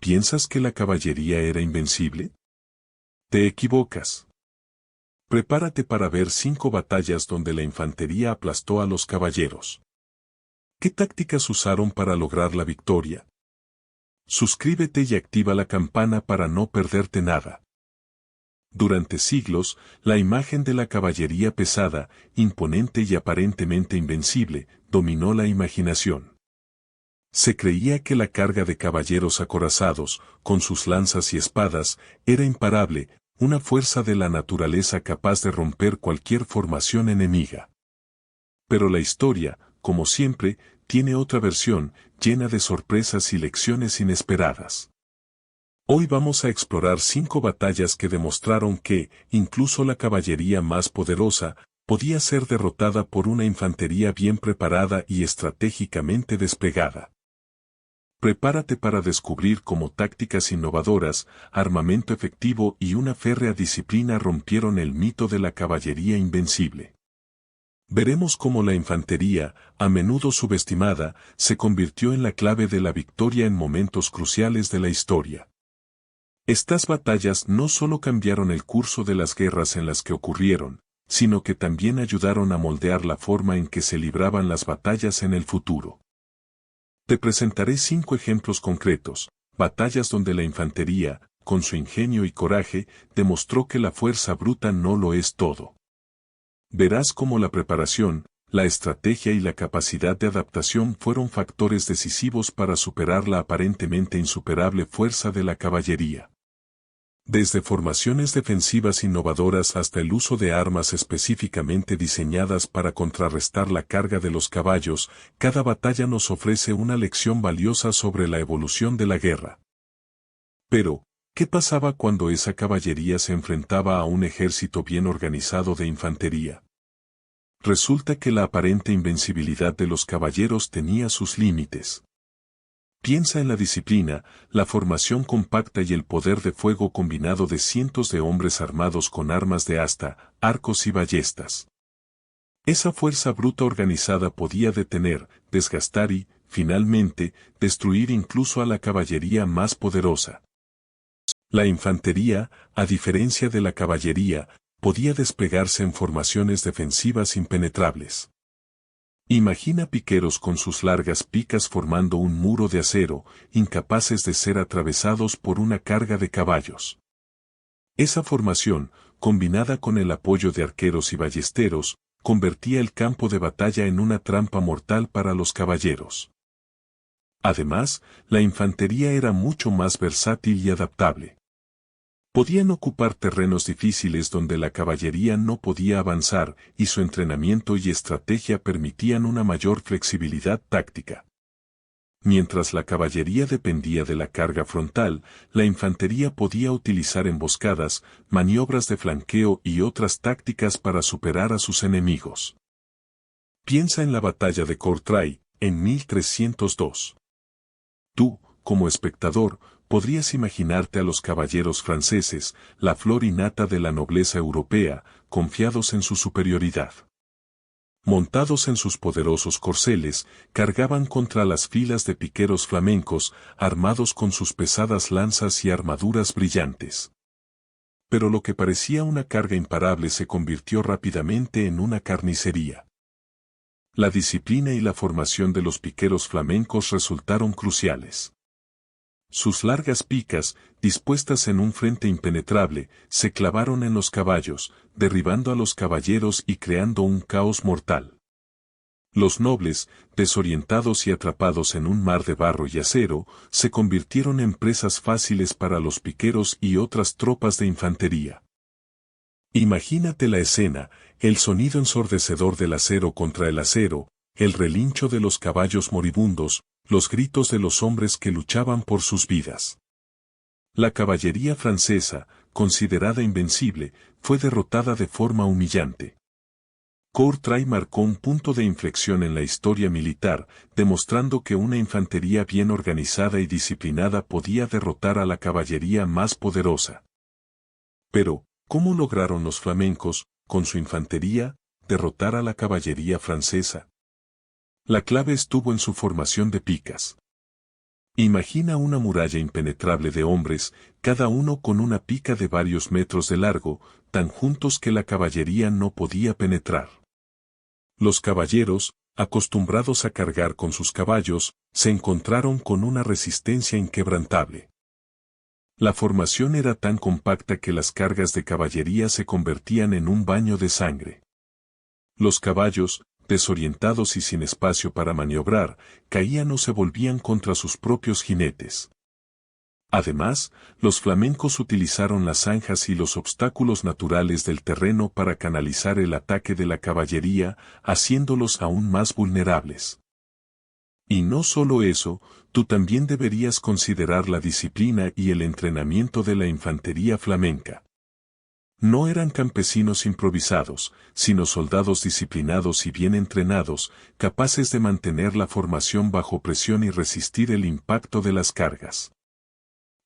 ¿Piensas que la caballería era invencible? Te equivocas. Prepárate para ver 5 batallas donde la infantería aplastó a los caballeros. ¿Qué tácticas usaron para lograr la victoria? Suscríbete y activa la campana para no perderte nada. Durante siglos, la imagen de la caballería pesada, imponente y aparentemente invencible, dominó la imaginación. Se creía que la carga de caballeros acorazados, con sus lanzas y espadas, era imparable, una fuerza de la naturaleza capaz de romper cualquier formación enemiga. Pero la historia, como siempre, tiene otra versión, llena de sorpresas y lecciones inesperadas. Hoy vamos a explorar 5 batallas que demostraron que, incluso la caballería más poderosa, podía ser derrotada por una infantería bien preparada y estratégicamente desplegada. Prepárate para descubrir cómo tácticas innovadoras, armamento efectivo y una férrea disciplina rompieron el mito de la caballería invencible. Veremos cómo la infantería, a menudo subestimada, se convirtió en la clave de la victoria en momentos cruciales de la historia. Estas batallas no solo cambiaron el curso de las guerras en las que ocurrieron, sino que también ayudaron a moldear la forma en que se libraban las batallas en el futuro. Te presentaré 5 ejemplos concretos, batallas donde la infantería, con su ingenio y coraje, demostró que la fuerza bruta no lo es todo. Verás cómo la preparación, la estrategia y la capacidad de adaptación fueron factores decisivos para superar la aparentemente insuperable fuerza de la caballería. Desde formaciones defensivas innovadoras hasta el uso de armas específicamente diseñadas para contrarrestar la carga de los caballos, cada batalla nos ofrece una lección valiosa sobre la evolución de la guerra. Pero, ¿qué pasaba cuando esa caballería se enfrentaba a un ejército bien organizado de infantería? Resulta que la aparente invencibilidad de los caballeros tenía sus límites. Piensa en la disciplina, la formación compacta y el poder de fuego combinado de cientos de hombres armados con armas de asta, arcos y ballestas. Esa fuerza bruta organizada podía detener, desgastar y, finalmente, destruir incluso a la caballería más poderosa. La infantería, a diferencia de la caballería, podía desplegarse en formaciones defensivas impenetrables. Imagina piqueros con sus largas picas formando un muro de acero, incapaces de ser atravesados por una carga de caballos. Esa formación, combinada con el apoyo de arqueros y ballesteros, convertía el campo de batalla en una trampa mortal para los caballeros. Además, la infantería era mucho más versátil y adaptable. Podían ocupar terrenos difíciles donde la caballería no podía avanzar y su entrenamiento y estrategia permitían una mayor flexibilidad táctica. Mientras la caballería dependía de la carga frontal, la infantería podía utilizar emboscadas, maniobras de flanqueo y otras tácticas para superar a sus enemigos. Piensa en la batalla de Courtrai, en 1302. Tú, como espectador, podrías imaginarte a los caballeros franceses, la flor innata de la nobleza europea, confiados en su superioridad. Montados en sus poderosos corceles, cargaban contra las filas de piqueros flamencos, armados con sus pesadas lanzas y armaduras brillantes. Pero lo que parecía una carga imparable se convirtió rápidamente en una carnicería. La disciplina y la formación de los piqueros flamencos resultaron cruciales. Sus largas picas, dispuestas en un frente impenetrable, se clavaron en los caballos, derribando a los caballeros y creando un caos mortal. Los nobles, desorientados y atrapados en un mar de barro y acero, se convirtieron en presas fáciles para los piqueros y otras tropas de infantería. Imagínate la escena, el sonido ensordecedor del acero contra el acero, el relincho de los caballos moribundos, los gritos de los hombres que luchaban por sus vidas. La caballería francesa, considerada invencible, fue derrotada de forma humillante. Courtrai marcó un punto de inflexión en la historia militar, demostrando que una infantería bien organizada y disciplinada podía derrotar a la caballería más poderosa. Pero, ¿cómo lograron los flamencos, con su infantería, derrotar a la caballería francesa? La clave estuvo en su formación de picas. Imagina una muralla impenetrable de hombres, cada uno con una pica de varios metros de largo, tan juntos que la caballería no podía penetrar. Los caballeros, acostumbrados a cargar con sus caballos, se encontraron con una resistencia inquebrantable. La formación era tan compacta que las cargas de caballería se convertían en un baño de sangre. Los caballos, desorientados y sin espacio para maniobrar, caían o se volvían contra sus propios jinetes. Además, los flamencos utilizaron las zanjas y los obstáculos naturales del terreno para canalizar el ataque de la caballería, haciéndolos aún más vulnerables. Y no solo eso, tú también deberías considerar la disciplina y el entrenamiento de la infantería flamenca. No eran campesinos improvisados, sino soldados disciplinados y bien entrenados, capaces de mantener la formación bajo presión y resistir el impacto de las cargas.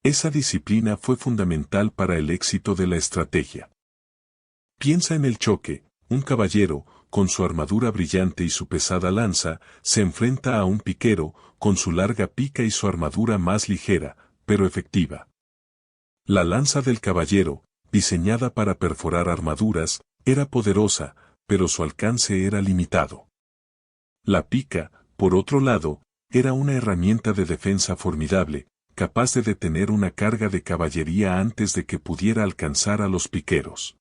Esa disciplina fue fundamental para el éxito de la estrategia. Piensa en el choque: un caballero, con su armadura brillante y su pesada lanza, se enfrenta a un piquero, con su larga pica y su armadura más ligera, pero efectiva. La lanza del caballero, diseñada para perforar armaduras, era poderosa, pero su alcance era limitado. La pica, por otro lado, era una herramienta de defensa formidable, capaz de detener una carga de caballería antes de que pudiera alcanzar a los piqueros.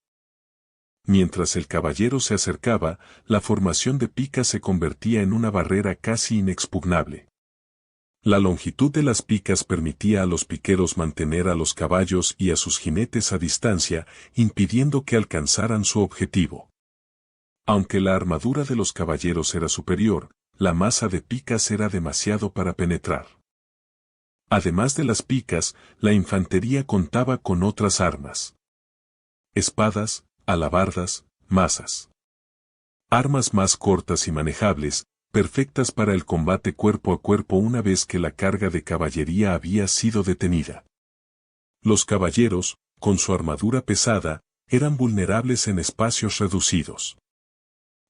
Mientras el caballero se acercaba, la formación de pica se convertía en una barrera casi inexpugnable. La longitud de las picas permitía a los piqueros mantener a los caballos y a sus jinetes a distancia, impidiendo que alcanzaran su objetivo. Aunque la armadura de los caballeros era superior, la masa de picas era demasiado para penetrar. Además de las picas, la infantería contaba con otras armas: espadas, alabardas, mazas. Armas más cortas y manejables, perfectas para el combate cuerpo a cuerpo una vez que la carga de caballería había sido detenida. Los caballeros, con su armadura pesada, eran vulnerables en espacios reducidos.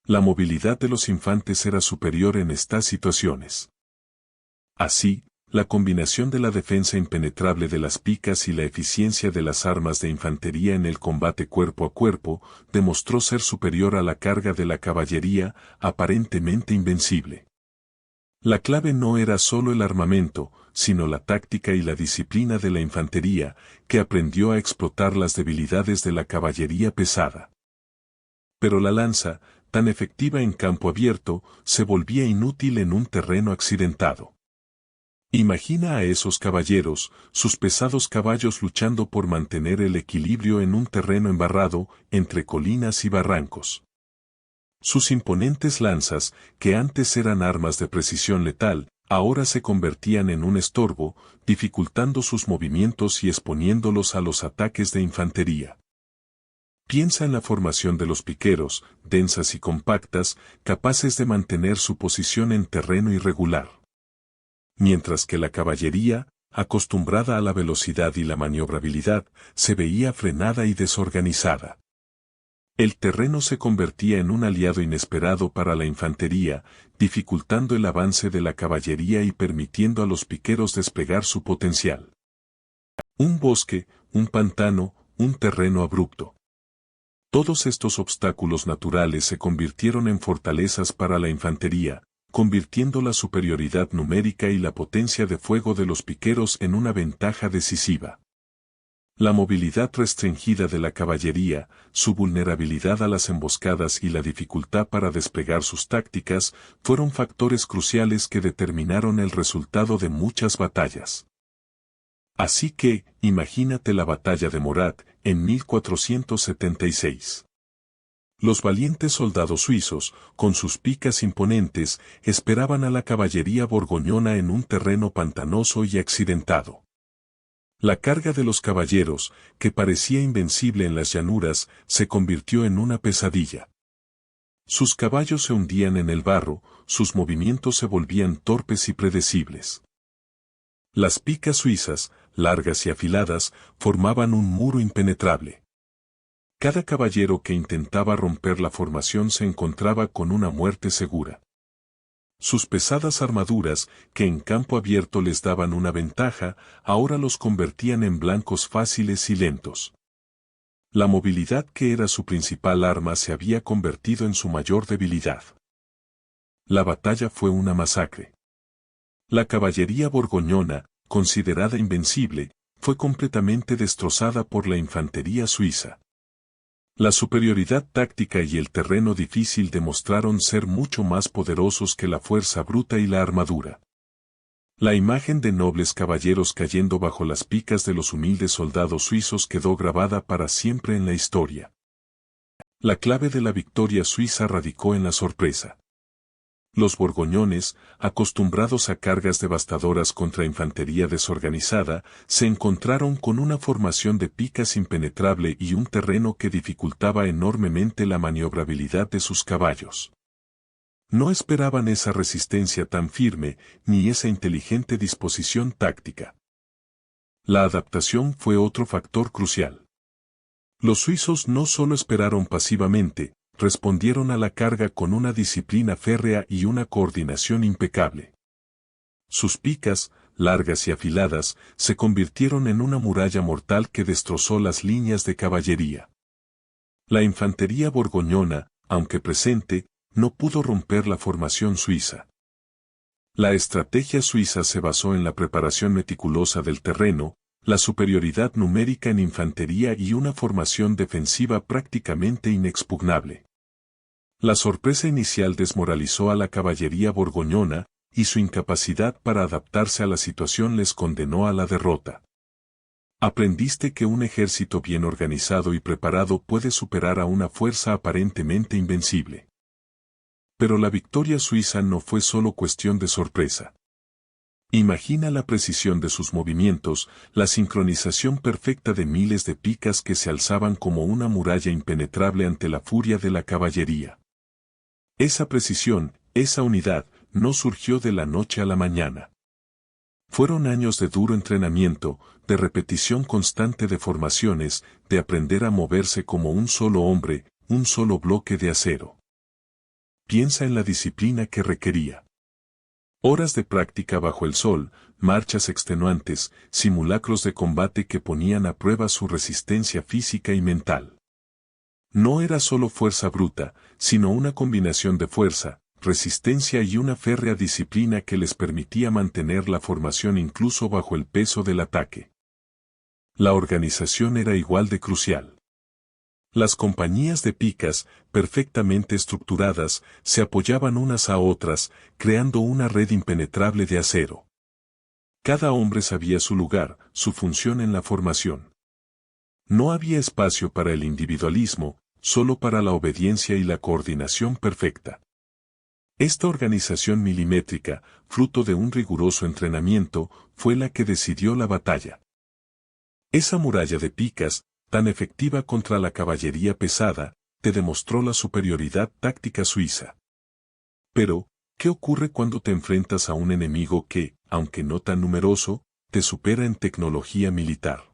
La movilidad de los infantes era superior en estas situaciones. Así, la combinación de la defensa impenetrable de las picas y la eficiencia de las armas de infantería en el combate cuerpo a cuerpo demostró ser superior a la carga de la caballería, aparentemente invencible. La clave no era solo el armamento, sino la táctica y la disciplina de la infantería, que aprendió a explotar las debilidades de la caballería pesada. Pero la lanza, tan efectiva en campo abierto, se volvía inútil en un terreno accidentado. Imagina a esos caballeros, sus pesados caballos luchando por mantener el equilibrio en un terreno embarrado, entre colinas y barrancos. Sus imponentes lanzas, que antes eran armas de precisión letal, ahora se convertían en un estorbo, dificultando sus movimientos y exponiéndolos a los ataques de infantería. Piensa en la formación de los piqueros, densas y compactas, capaces de mantener su posición en terreno irregular. Mientras que la caballería, acostumbrada a la velocidad y la maniobrabilidad, se veía frenada y desorganizada. El terreno se convertía en un aliado inesperado para la infantería, dificultando el avance de la caballería y permitiendo a los piqueros desplegar su potencial. Un bosque, un pantano, un terreno abrupto. Todos estos obstáculos naturales se convirtieron en fortalezas para la infantería, convirtiendo la superioridad numérica y la potencia de fuego de los piqueros en una ventaja decisiva. La movilidad restringida de la caballería, su vulnerabilidad a las emboscadas y la dificultad para desplegar sus tácticas fueron factores cruciales que determinaron el resultado de muchas batallas. Así que, imagínate la batalla de Morat, en 1476. Los valientes soldados suizos, con sus picas imponentes, esperaban a la caballería borgoñona en un terreno pantanoso y accidentado. La carga de los caballeros, que parecía invencible en las llanuras, se convirtió en una pesadilla. Sus caballos se hundían en el barro, sus movimientos se volvían torpes y predecibles. Las picas suizas, largas y afiladas, formaban un muro impenetrable. Cada caballero que intentaba romper la formación se encontraba con una muerte segura. Sus pesadas armaduras, que en campo abierto les daban una ventaja, ahora los convertían en blancos fáciles y lentos. La movilidad, que era su principal arma, se había convertido en su mayor debilidad. La batalla fue una masacre. La caballería borgoñona, considerada invencible, fue completamente destrozada por la infantería suiza. La superioridad táctica y el terreno difícil demostraron ser mucho más poderosos que la fuerza bruta y la armadura. La imagen de nobles caballeros cayendo bajo las picas de los humildes soldados suizos quedó grabada para siempre en la historia. La clave de la victoria suiza radicó en la sorpresa. Los borgoñones, acostumbrados a cargas devastadoras contra infantería desorganizada, se encontraron con una formación de picas impenetrable y un terreno que dificultaba enormemente la maniobrabilidad de sus caballos. No esperaban esa resistencia tan firme, ni esa inteligente disposición táctica. La adaptación fue otro factor crucial. Los suizos no solo esperaron pasivamente, respondieron a la carga con una disciplina férrea y una coordinación impecable. Sus picas, largas y afiladas, se convirtieron en una muralla mortal que destrozó las líneas de caballería. La infantería borgoñona, aunque presente, no pudo romper la formación suiza. La estrategia suiza se basó en la preparación meticulosa del terreno, la superioridad numérica en infantería y una formación defensiva prácticamente inexpugnable. La sorpresa inicial desmoralizó a la caballería borgoñona, y su incapacidad para adaptarse a la situación les condenó a la derrota. Aprendiste que un ejército bien organizado y preparado puede superar a una fuerza aparentemente invencible. Pero la victoria suiza no fue solo cuestión de sorpresa. Imagina la precisión de sus movimientos, la sincronización perfecta de miles de picas que se alzaban como una muralla impenetrable ante la furia de la caballería. Esa precisión, esa unidad, no surgió de la noche a la mañana. Fueron años de duro entrenamiento, de repetición constante de formaciones, de aprender a moverse como un solo hombre, un solo bloque de acero. Piensa en la disciplina que requería. Horas de práctica bajo el sol, marchas extenuantes, simulacros de combate que ponían a prueba su resistencia física y mental. No era solo fuerza bruta, sino una combinación de fuerza, resistencia y una férrea disciplina que les permitía mantener la formación incluso bajo el peso del ataque. La organización era igual de crucial. Las compañías de picas, perfectamente estructuradas, se apoyaban unas a otras, creando una red impenetrable de acero. Cada hombre sabía su lugar, su función en la formación. No había espacio para el individualismo, solo para la obediencia y la coordinación perfecta. Esta organización milimétrica, fruto de un riguroso entrenamiento, fue la que decidió la batalla. Esa muralla de picas, tan efectiva contra la caballería pesada, te demostró la superioridad táctica suiza. Pero, ¿qué ocurre cuando te enfrentas a un enemigo que, aunque no tan numeroso, te supera en tecnología militar?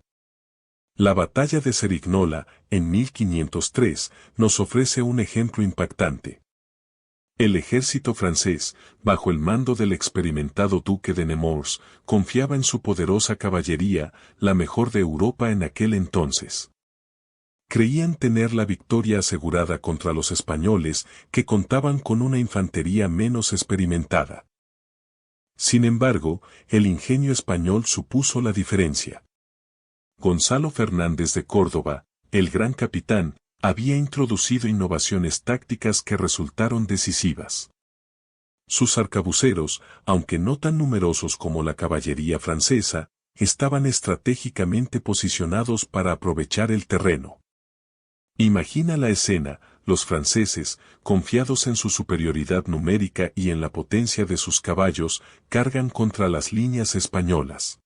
La batalla de Cerignola, en 1503, nos ofrece un ejemplo impactante. El ejército francés, bajo el mando del experimentado duque de Nemours, confiaba en su poderosa caballería, la mejor de Europa en aquel entonces. Creían tener la victoria asegurada contra los españoles, que contaban con una infantería menos experimentada. Sin embargo, el ingenio español supuso la diferencia. Gonzalo Fernández de Córdoba, el gran capitán, había introducido innovaciones tácticas que resultaron decisivas. Sus arcabuceros, aunque no tan numerosos como la caballería francesa, estaban estratégicamente posicionados para aprovechar el terreno. Imagina la escena: los franceses, confiados en su superioridad numérica y en la potencia de sus caballos, cargan contra las líneas españolas.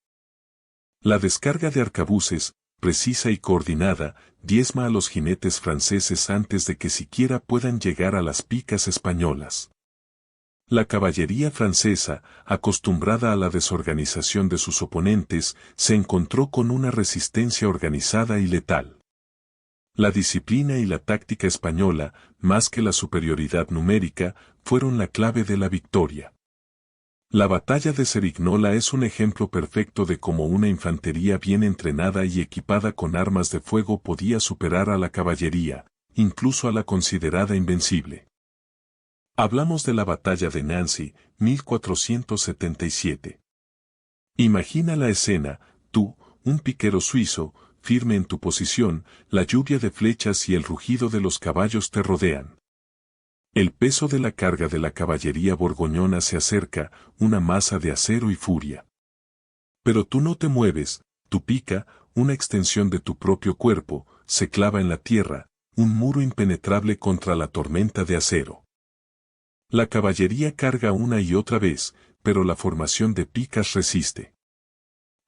La descarga de arcabuces, precisa y coordinada, diezma a los jinetes franceses antes de que siquiera puedan llegar a las picas españolas. La caballería francesa, acostumbrada a la desorganización de sus oponentes, se encontró con una resistencia organizada y letal. La disciplina y la táctica española, más que la superioridad numérica, fueron la clave de la victoria. La batalla de Cerignola es un ejemplo perfecto de cómo una infantería bien entrenada y equipada con armas de fuego podía superar a la caballería, incluso a la considerada invencible. Hablamos de la batalla de Nancy, 1477. Imagina la escena, tú, un piquero suizo, firme en tu posición, la lluvia de flechas y el rugido de los caballos te rodean. El peso de la carga de la caballería borgoñona se acerca, una masa de acero y furia. Pero tú no te mueves, tu pica, una extensión de tu propio cuerpo, se clava en la tierra, un muro impenetrable contra la tormenta de acero. La caballería carga una y otra vez, pero la formación de picas resiste.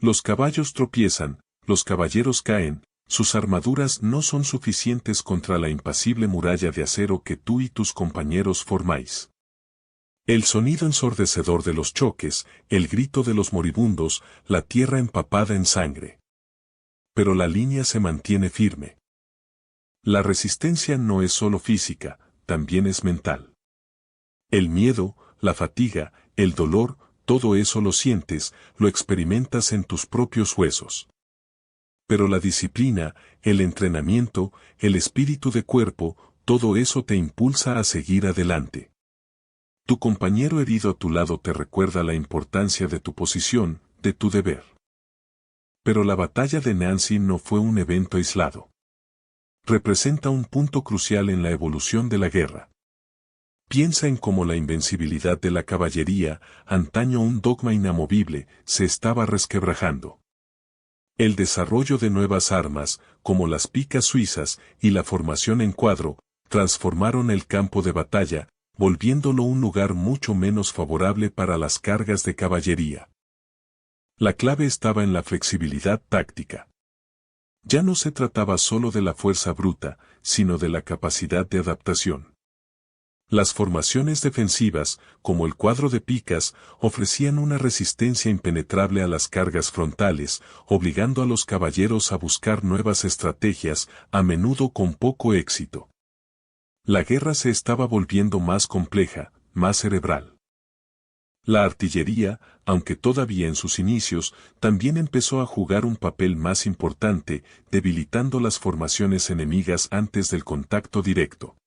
Los caballos tropiezan, los caballeros caen, sus armaduras no son suficientes contra la impasible muralla de acero que tú y tus compañeros formáis. El sonido ensordecedor de los choques, el grito de los moribundos, la tierra empapada en sangre. Pero la línea se mantiene firme. La resistencia no es solo física, también es mental. El miedo, la fatiga, el dolor, todo eso lo sientes, lo experimentas en tus propios huesos. Pero la disciplina, el entrenamiento, el espíritu de cuerpo, todo eso te impulsa a seguir adelante. Tu compañero herido a tu lado te recuerda la importancia de tu posición, de tu deber. Pero la batalla de Nancy no fue un evento aislado. Representa un punto crucial en la evolución de la guerra. Piensa en cómo la invencibilidad de la caballería, antaño un dogma inamovible, se estaba resquebrajando. El desarrollo de nuevas armas, como las picas suizas y la formación en cuadro, transformaron el campo de batalla, volviéndolo un lugar mucho menos favorable para las cargas de caballería. La clave estaba en la flexibilidad táctica. Ya no se trataba solo de la fuerza bruta, sino de la capacidad de adaptación. Las formaciones defensivas, como el cuadro de picas, ofrecían una resistencia impenetrable a las cargas frontales, obligando a los caballeros a buscar nuevas estrategias, a menudo con poco éxito. La guerra se estaba volviendo más compleja, más cerebral. La artillería, aunque todavía en sus inicios, también empezó a jugar un papel más importante, debilitando las formaciones enemigas antes del contacto directo.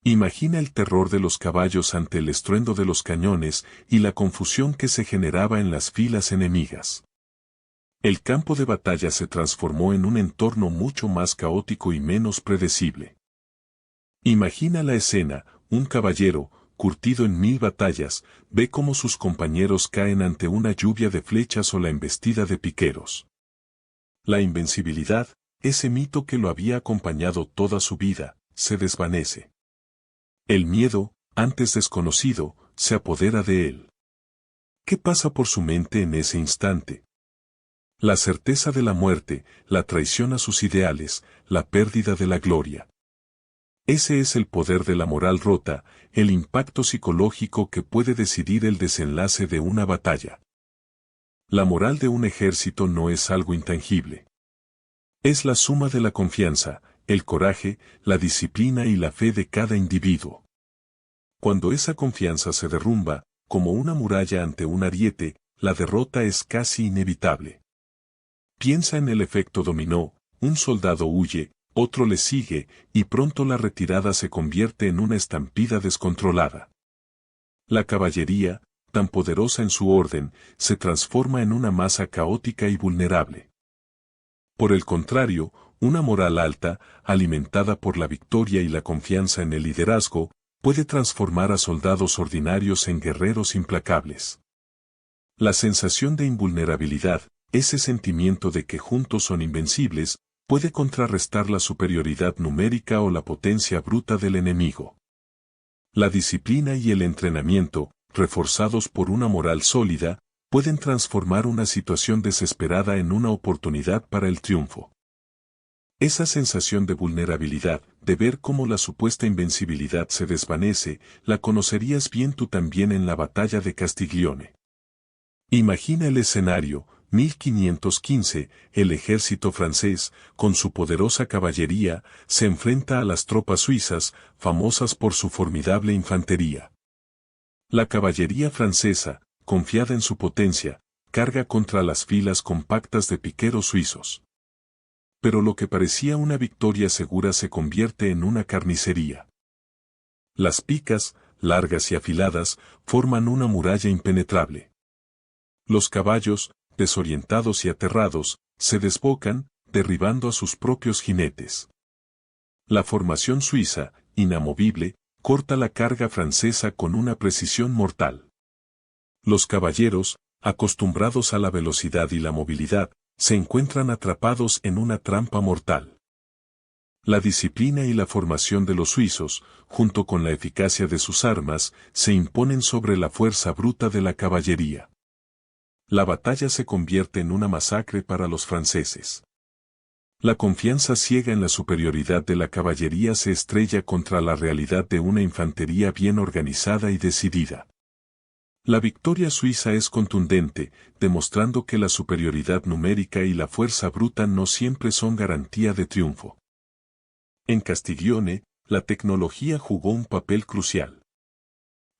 Imagina el terror de los caballos ante el estruendo de los cañones y la confusión que se generaba en las filas enemigas. El campo de batalla se transformó en un entorno mucho más caótico y menos predecible. Imagina la escena, un caballero, curtido en 1000 batallas, ve cómo sus compañeros caen ante una lluvia de flechas o la embestida de piqueros. La invencibilidad, ese mito que lo había acompañado toda su vida, se desvanece. El miedo, antes desconocido, se apodera de él. ¿Qué pasa por su mente en ese instante? La certeza de la muerte, la traición a sus ideales, la pérdida de la gloria. Ese es el poder de la moral rota, el impacto psicológico que puede decidir el desenlace de una batalla. La moral de un ejército no es algo intangible. Es la suma de la confianza, el coraje, la disciplina y la fe de cada individuo. Cuando esa confianza se derrumba, como una muralla ante un ariete, la derrota es casi inevitable. Piensa en el efecto dominó, un soldado huye, otro le sigue, y pronto la retirada se convierte en una estampida descontrolada. La caballería, tan poderosa en su orden, se transforma en una masa caótica y vulnerable. Por el contrario, una moral alta, alimentada por la victoria y la confianza en el liderazgo, puede transformar a soldados ordinarios en guerreros implacables. La sensación de invulnerabilidad, ese sentimiento de que juntos son invencibles, puede contrarrestar la superioridad numérica o la potencia bruta del enemigo. La disciplina y el entrenamiento, reforzados por una moral sólida, pueden transformar una situación desesperada en una oportunidad para el triunfo. Esa sensación de vulnerabilidad, de ver cómo la supuesta invencibilidad se desvanece, la conocerías bien tú también en la batalla de Castiglione. Imagina el escenario, 1515, el ejército francés, con su poderosa caballería, se enfrenta a las tropas suizas, famosas por su formidable infantería. La caballería francesa, confiada en su potencia, carga contra las filas compactas de piqueros suizos. Pero lo que parecía una victoria segura se convierte en una carnicería. Las picas, largas y afiladas, forman una muralla impenetrable. Los caballos, desorientados y aterrados, se desbocan, derribando a sus propios jinetes. La formación suiza, inamovible, corta la carga francesa con una precisión mortal. Los caballeros, acostumbrados a la velocidad y la movilidad, se encuentran atrapados en una trampa mortal. La disciplina y la formación de los suizos, junto con la eficacia de sus armas, se imponen sobre la fuerza bruta de la caballería. La batalla se convierte en una masacre para los franceses. La confianza ciega en la superioridad de la caballería se estrella contra la realidad de una infantería bien organizada y decidida. La victoria suiza es contundente, demostrando que la superioridad numérica y la fuerza bruta no siempre son garantía de triunfo. En Castiglione, la tecnología jugó un papel crucial.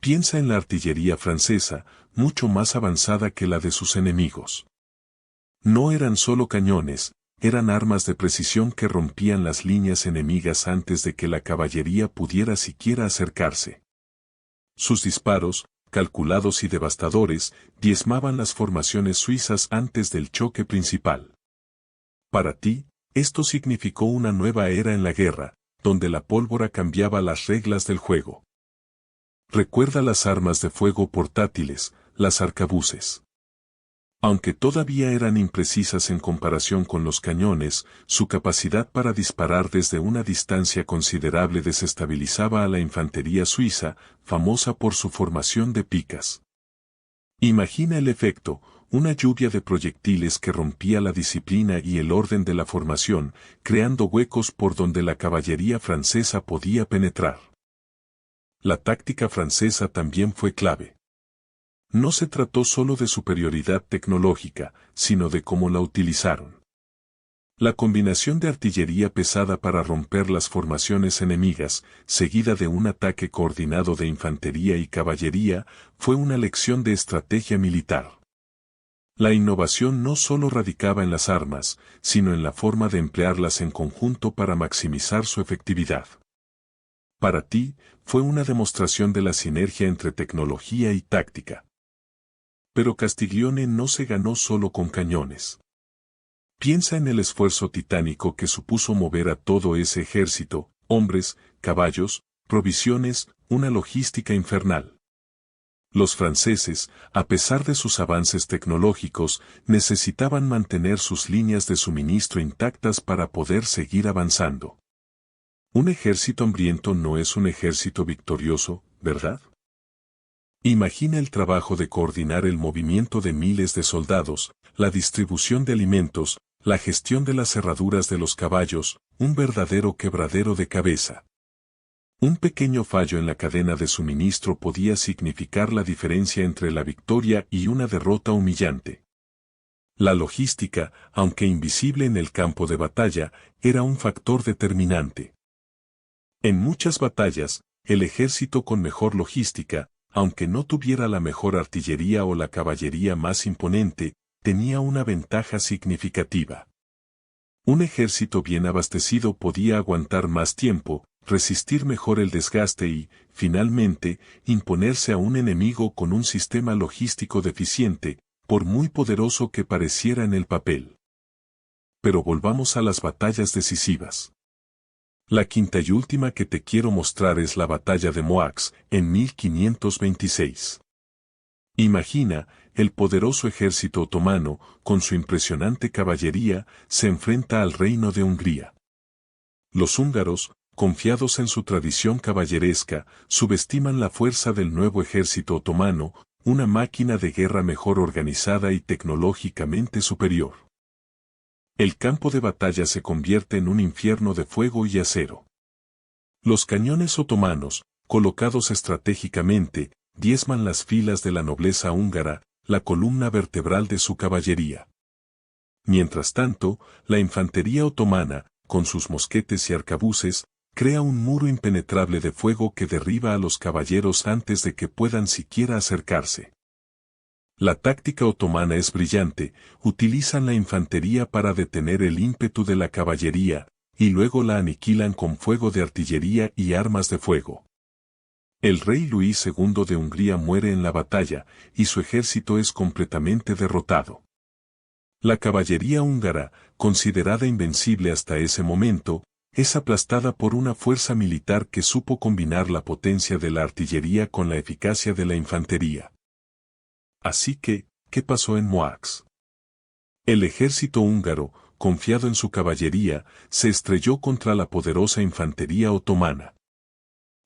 Piensa en la artillería francesa, mucho más avanzada que la de sus enemigos. No eran solo cañones, eran armas de precisión que rompían las líneas enemigas antes de que la caballería pudiera siquiera acercarse. Sus disparos, calculados y devastadores, diezmaban las formaciones suizas antes del choque principal. Para ti, esto significó una nueva era en la guerra, donde la pólvora cambiaba las reglas del juego. Recuerda las armas de fuego portátiles, las arcabuces. Aunque todavía eran imprecisas en comparación con los cañones, su capacidad para disparar desde una distancia considerable desestabilizaba a la infantería suiza, famosa por su formación de picas. Imagina el efecto, una lluvia de proyectiles que rompía la disciplina y el orden de la formación, creando huecos por donde la caballería francesa podía penetrar. La táctica francesa también fue clave. No se trató solo de superioridad tecnológica, sino de cómo la utilizaron. La combinación de artillería pesada para romper las formaciones enemigas, seguida de un ataque coordinado de infantería y caballería, fue una lección de estrategia militar. La innovación no solo radicaba en las armas, sino en la forma de emplearlas en conjunto para maximizar su efectividad. Para ti, fue una demostración de la sinergia entre tecnología y táctica. Pero Castiglione no se ganó solo con cañones. Piensa en el esfuerzo titánico que supuso mover a todo ese ejército, hombres, caballos, provisiones, una logística infernal. Los franceses, a pesar de sus avances tecnológicos, necesitaban mantener sus líneas de suministro intactas para poder seguir avanzando. Un ejército hambriento no es un ejército victorioso, ¿verdad? Imagina el trabajo de coordinar el movimiento de miles de soldados, la distribución de alimentos, la gestión de las herraduras de los caballos, un verdadero quebradero de cabeza. Un pequeño fallo en la cadena de suministro podía significar la diferencia entre la victoria y una derrota humillante. La logística, aunque invisible en el campo de batalla, era un factor determinante. En muchas batallas, el ejército con mejor logística, aunque no tuviera la mejor artillería o la caballería más imponente, tenía una ventaja significativa. Un ejército bien abastecido podía aguantar más tiempo, resistir mejor el desgaste y, finalmente, imponerse a un enemigo con un sistema logístico deficiente, por muy poderoso que pareciera en el papel. Pero volvamos a las batallas decisivas. La quinta y última que te quiero mostrar es la batalla de Moax, en 1526. Imagina, el poderoso ejército otomano, con su impresionante caballería, se enfrenta al reino de Hungría. Los húngaros, confiados en su tradición caballeresca, subestiman la fuerza del nuevo ejército otomano, una máquina de guerra mejor organizada y tecnológicamente superior. El campo de batalla se convierte en un infierno de fuego y acero. Los cañones otomanos, colocados estratégicamente, diezman las filas de la nobleza húngara, la columna vertebral de su caballería. Mientras tanto, la infantería otomana, con sus mosquetes y arcabuces, crea un muro impenetrable de fuego que derriba a los caballeros antes de que puedan siquiera acercarse. La táctica otomana es brillante, utilizan la infantería para detener el ímpetu de la caballería, y luego la aniquilan con fuego de artillería y armas de fuego. El rey Luis II de Hungría muere en la batalla, y su ejército es completamente derrotado. La caballería húngara, considerada invencible hasta ese momento, es aplastada por una fuerza militar que supo combinar la potencia de la artillería con la eficacia de la infantería. Así que, ¿qué pasó en Moax? El ejército húngaro, confiado en su caballería, se estrelló contra la poderosa infantería otomana.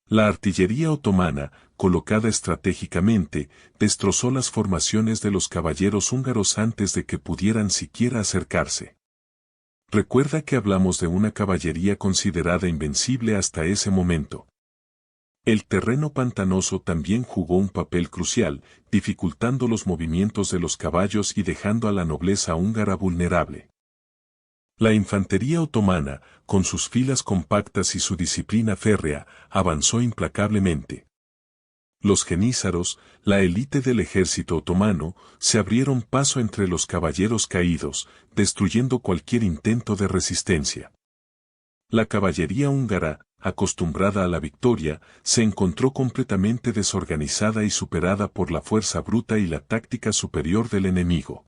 La artillería otomana, colocada estratégicamente, destrozó las formaciones de los caballeros húngaros antes de que pudieran siquiera acercarse. Recuerda que hablamos de una caballería considerada invencible hasta ese momento. El terreno pantanoso también jugó un papel crucial, dificultando los movimientos de los caballos y dejando a la nobleza húngara vulnerable. La infantería otomana, con sus filas compactas y su disciplina férrea, avanzó implacablemente. Los jenízaros, la élite del ejército otomano, se abrieron paso entre los caballeros caídos, destruyendo cualquier intento de resistencia. La caballería húngara, acostumbrada a la victoria, se encontró completamente desorganizada y superada por la fuerza bruta y la táctica superior del enemigo.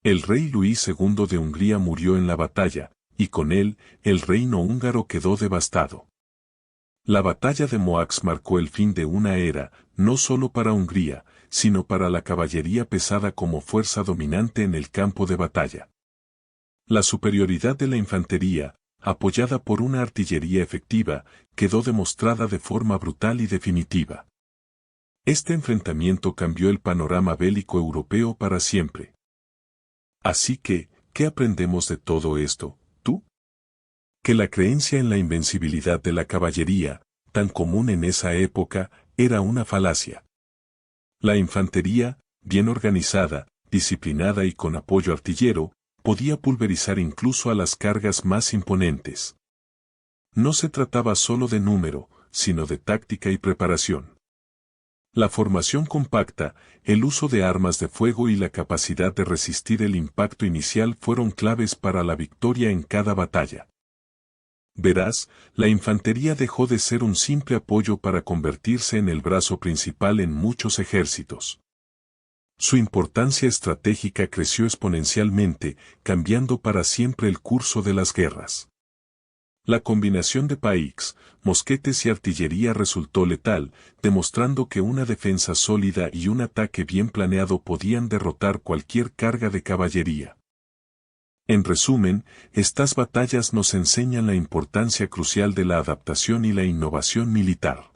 El rey Luis II de Hungría murió en la batalla, y con él, el reino húngaro quedó devastado. La batalla de Moax marcó el fin de una era, no solo para Hungría, sino para la caballería pesada como fuerza dominante en el campo de batalla. La superioridad de la infantería, apoyada por una artillería efectiva, quedó demostrada de forma brutal y definitiva. Este enfrentamiento cambió el panorama bélico europeo para siempre. Así que, ¿qué aprendemos de todo esto, tú? Que la creencia en la invencibilidad de la caballería, tan común en esa época, era una falacia. La infantería, bien organizada, disciplinada y con apoyo artillero, podía pulverizar incluso a las cargas más imponentes. No se trataba solo de número, sino de táctica y preparación. La formación compacta, el uso de armas de fuego y la capacidad de resistir el impacto inicial fueron claves para la victoria en cada batalla. Verás, la infantería dejó de ser un simple apoyo para convertirse en el brazo principal en muchos ejércitos. Su importancia estratégica creció exponencialmente, cambiando para siempre el curso de las guerras. La combinación de paix, mosquetes y artillería resultó letal, demostrando que una defensa sólida y un ataque bien planeado podían derrotar cualquier carga de caballería. En resumen, estas batallas nos enseñan la importancia crucial de la adaptación y la innovación militar.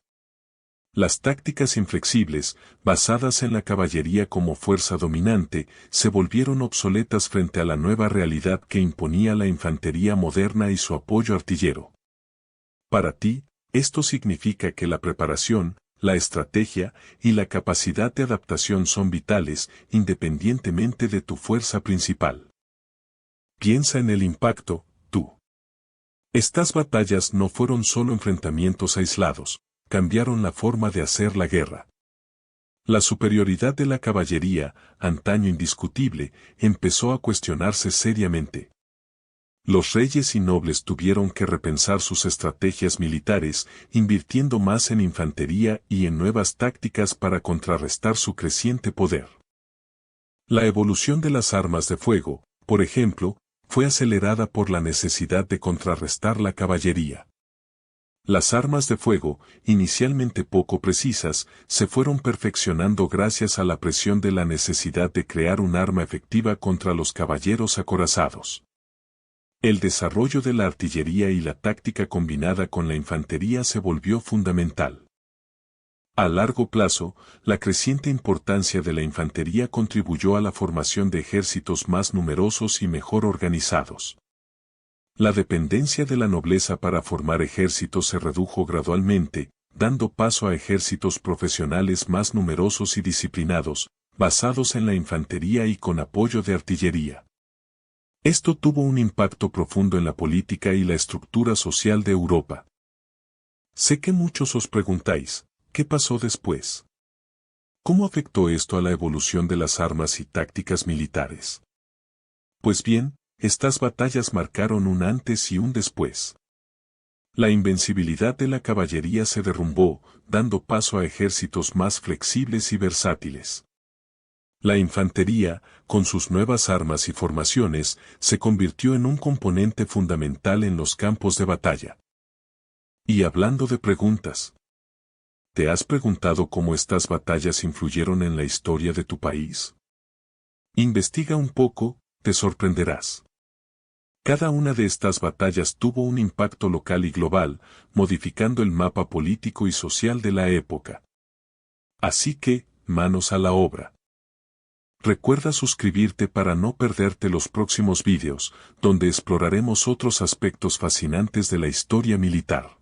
Las tácticas inflexibles, basadas en la caballería como fuerza dominante, se volvieron obsoletas frente a la nueva realidad que imponía la infantería moderna y su apoyo artillero. Para ti, esto significa que la preparación, la estrategia y la capacidad de adaptación son vitales, independientemente de tu fuerza principal. Piensa en el impacto, tú. Estas batallas no fueron solo enfrentamientos aislados, cambiaron la forma de hacer la guerra. La superioridad de la caballería, antaño indiscutible, empezó a cuestionarse seriamente. Los reyes y nobles tuvieron que repensar sus estrategias militares, invirtiendo más en infantería y en nuevas tácticas para contrarrestar su creciente poder. La evolución de las armas de fuego, por ejemplo, fue acelerada por la necesidad de contrarrestar la caballería. Las armas de fuego, inicialmente poco precisas, se fueron perfeccionando gracias a la presión de la necesidad de crear un arma efectiva contra los caballeros acorazados. El desarrollo de la artillería y la táctica combinada con la infantería se volvió fundamental. A largo plazo, la creciente importancia de la infantería contribuyó a la formación de ejércitos más numerosos y mejor organizados. La dependencia de la nobleza para formar ejércitos se redujo gradualmente, dando paso a ejércitos profesionales más numerosos y disciplinados, basados en la infantería y con apoyo de artillería. Esto tuvo un impacto profundo en la política y la estructura social de Europa. Sé que muchos os preguntáis, ¿qué pasó después? ¿Cómo afectó esto a la evolución de las armas y tácticas militares? Pues bien, estas batallas marcaron un antes y un después. La invencibilidad de la caballería se derrumbó, dando paso a ejércitos más flexibles y versátiles. La infantería, con sus nuevas armas y formaciones, se convirtió en un componente fundamental en los campos de batalla. Y hablando de preguntas, ¿te has preguntado cómo estas batallas influyeron en la historia de tu país? Investiga un poco, te sorprenderás. Cada una de estas batallas tuvo un impacto local y global, modificando el mapa político y social de la época. Así que, manos a la obra. Recuerda suscribirte para no perderte los próximos vídeos, donde exploraremos otros aspectos fascinantes de la historia militar.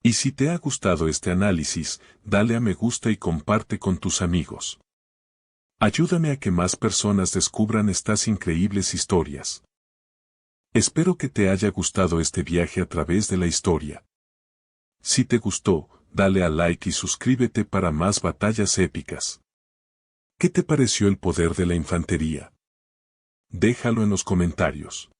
Y si te ha gustado este análisis, dale a me gusta y comparte con tus amigos. Ayúdame a que más personas descubran estas increíbles historias. Espero que te haya gustado este viaje a través de la historia. Si te gustó, dale a like y suscríbete para más batallas épicas. ¿Qué te pareció el poder de la infantería? Déjalo en los comentarios.